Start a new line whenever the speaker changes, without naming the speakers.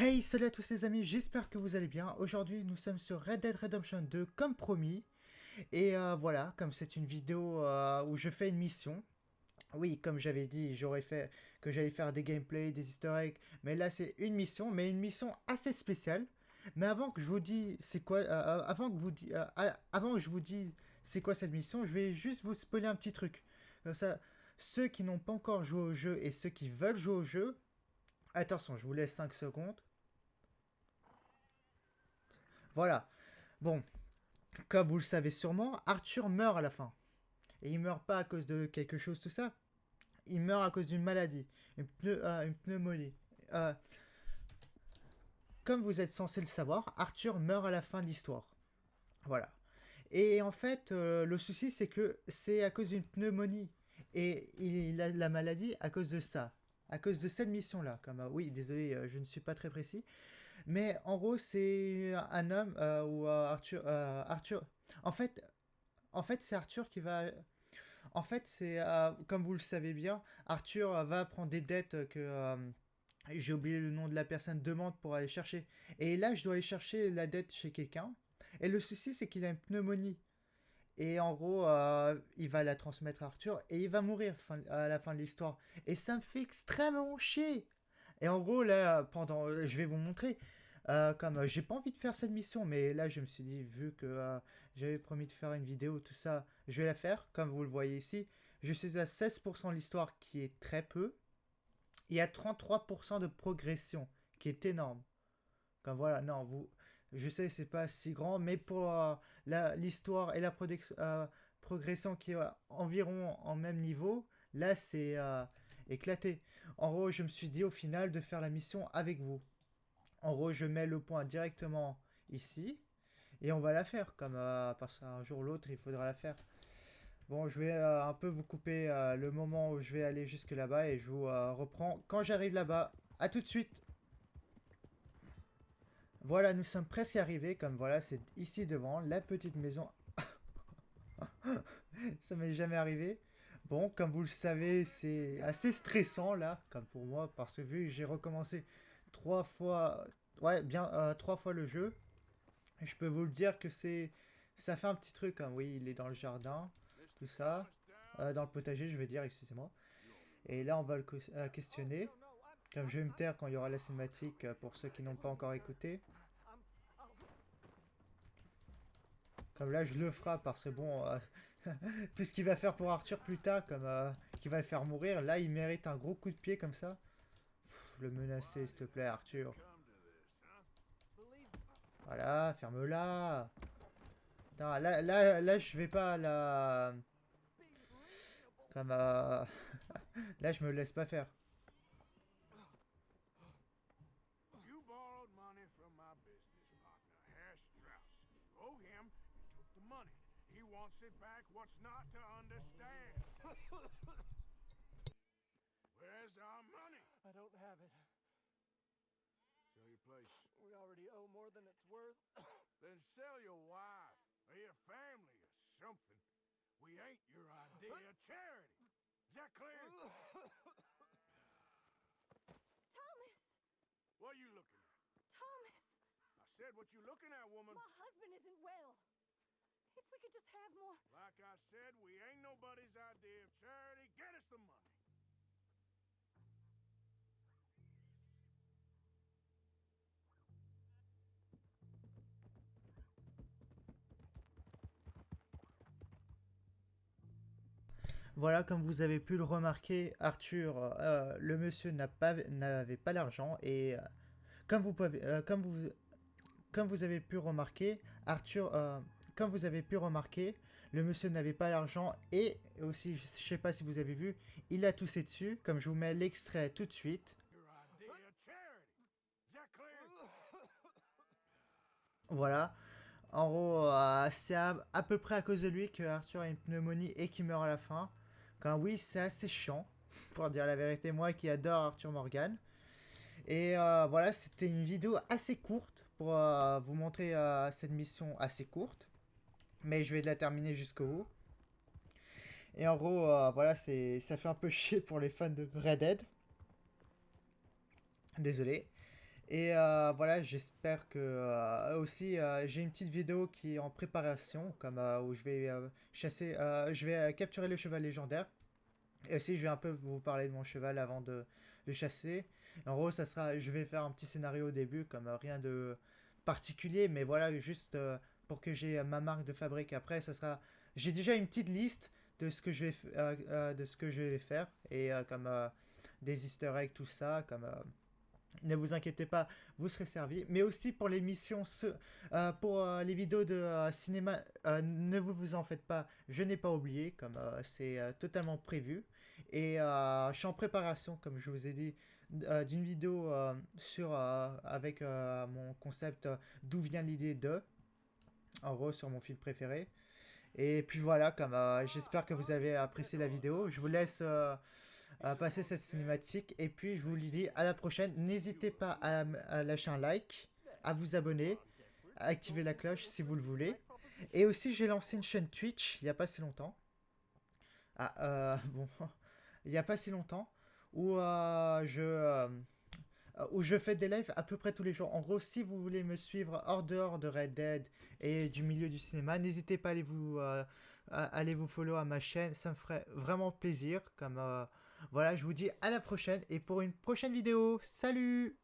Hey, salut à tous les amis, j'espère que vous allez bien. Aujourd'hui, nous sommes sur Red Dead Redemption 2 comme promis. Et voilà, comme c'est une vidéo où je fais une mission. Oui, comme j'avais dit, j'aurais fait que j'allais faire des gameplays, des easter eggs. Mais là, c'est une mission, mais une mission assez spéciale. Mais avant que je vous dise c'est quoi, avant que je vous dise c'est quoi cette mission, je vais juste vous spoiler un petit truc. Comme ça, ceux qui n'ont pas encore joué au jeu et ceux qui veulent jouer au jeu, attention, je vous laisse 5 secondes. Voilà. Bon, comme vous le savez sûrement, Arthur meurt à la fin. Et il meurt pas à cause de quelque chose, tout ça. Il meurt à cause d'une maladie, une pneumonie. Euh, comme vous êtes censé le savoir, Arthur meurt à la fin de l'histoire. Voilà. Et en fait, le souci, c'est que c'est à cause d'une pneumonie. Et il a la maladie à cause de ça. À cause de cette mission-là. Comme, oui, désolé, je ne suis pas très précis. Mais en gros, c'est un homme ou Arthur. En fait, c'est Arthur qui va. En fait, c'est comme vous le savez bien, Arthur va prendre des dettes que j'ai oublié le nom de la personne demande pour aller chercher. Et là, je dois aller chercher la dette chez quelqu'un. Et le souci, c'est qu'il a une pneumonie. Et en gros, il va la transmettre à Arthur et il va mourir à la fin de l'histoire. Et ça me fait extrêmement chier. Et en gros, là, je vais vous montrer. Comme j'ai pas envie de faire cette mission, mais là je me suis dit, vu que j'avais promis de faire une vidéo, tout ça, je vais la faire, comme vous le voyez ici. Je suis à 16% de l'histoire, qui est très peu. Il y a 33% de progression, qui est énorme. Comme voilà, non, je sais, c'est pas si grand, mais pour l'histoire et la progression qui est environ en même niveau, là c'est éclaté. En gros, je me suis dit au final de faire la mission avec vous. En gros, je mets le point directement ici et on va la faire. Comme parce qu'un jour ou l'autre, il faudra la faire. Bon, je vais un peu vous couper le moment où je vais aller jusque là-bas et je vous reprends quand j'arrive là-bas. A tout de suite. Voilà, nous sommes presque arrivés. Comme voilà, c'est ici devant la petite maison. Ça m'est jamais arrivé. Bon, comme vous le savez, c'est assez stressant là, comme pour moi, parce que vu que j'ai recommencé 3 fois, ouais, bien 3 fois le jeu. Je peux vous le dire que ça fait un petit truc, hein. Oui, il est dans le jardin, tout ça. Dans le potager, je veux dire, excusez-moi. Et là, on va le questionner. Comme je vais me taire quand il y aura la cinématique pour ceux qui n'ont pas encore écouté. Comme là, je le ferai parce que bon, tout ce qu'il va faire pour Arthur plus tard, comme qui va le faire mourir, là, il mérite un gros coup de pied comme ça. Le menacer, s'il te plaît, Arthur. Voilà, ferme-la. Non, là, je vais pas la. Comme là, je me laisse pas faire.
You borrowed money from my business partner, Herr Strauss. You owe him, you took the money. He wants it back. What's not to understand? Where's our money?
I don't have it.
Sell your place.
We already owe more than it's worth.
Then sell your wife or your family or something. We ain't your idea of charity. Is that clear?
Thomas!
What are you looking at?
Thomas!
I said what you looking at, woman.
My husband isn't well. If we could just have more.
Like I said, we ain't nobody's idea of charity. Get us the money.
Voilà, comme vous avez pu le remarquer, Arthur, le monsieur n'avait pas l'argent et comme vous pouvez, comme vous avez pu remarquer, Arthur, comme vous avez pu remarquer, le monsieur n'avait pas l'argent et aussi, je sais pas si vous avez vu, il a toussé dessus, comme je vous mets l'extrait tout de suite.
Your idea of charity. Is that clear?
Voilà. En gros, c'est à peu près à cause de lui que Arthur a une pneumonie et qu'il meurt à la fin. Quand oui, c'est assez chiant, pour dire la vérité, moi qui adore Arthur Morgan. Et voilà, c'était une vidéo assez courte pour vous montrer cette mission assez courte. Mais je vais la terminer jusqu'au bout. Et en gros, voilà, ça fait un peu chier pour les fans de Red Dead. Désolé. Et voilà, j'espère que aussi j'ai une petite vidéo qui est en préparation, comme où je vais chasser, je vais capturer le cheval légendaire. Et aussi, je vais un peu vous parler de mon cheval avant de le chasser. En gros, ça sera, je vais faire un petit scénario au début, comme rien de particulier, mais voilà, juste pour que j'ai ma marque de fabrique. Après, ça sera, j'ai déjà une petite liste de ce que je vais, de ce que je vais faire et comme des Easter eggs, tout ça, comme ne vous inquiétez pas, vous serez servi. Mais aussi pour les missions, pour les vidéos de cinéma, ne vous en faites pas, je n'ai pas oublié, comme c'est totalement prévu. Et je suis en préparation, comme je vous ai dit, d'une vidéo avec mon concept d'où vient l'idée de, en gros sur mon film préféré. Et puis voilà, comme j'espère que vous avez apprécié la vidéo. Je vous laisse passer cette cinématique. Et puis je vous dis à la prochaine. N'hésitez pas à lâcher un like, à vous abonner, à activer la cloche si vous le voulez. Et aussi j'ai lancé une chaîne Twitch il n'y a pas si longtemps. Ah, bon, il n'y a pas si longtemps. Où où je fais des lives à peu près tous les jours. En gros, si vous voulez me suivre hors dehors de Red Dead et du milieu du cinéma, n'hésitez pas à aller vous follow à ma chaîne, ça me ferait vraiment plaisir. Comme voilà, je vous dis à la prochaine et pour une prochaine vidéo. Salut!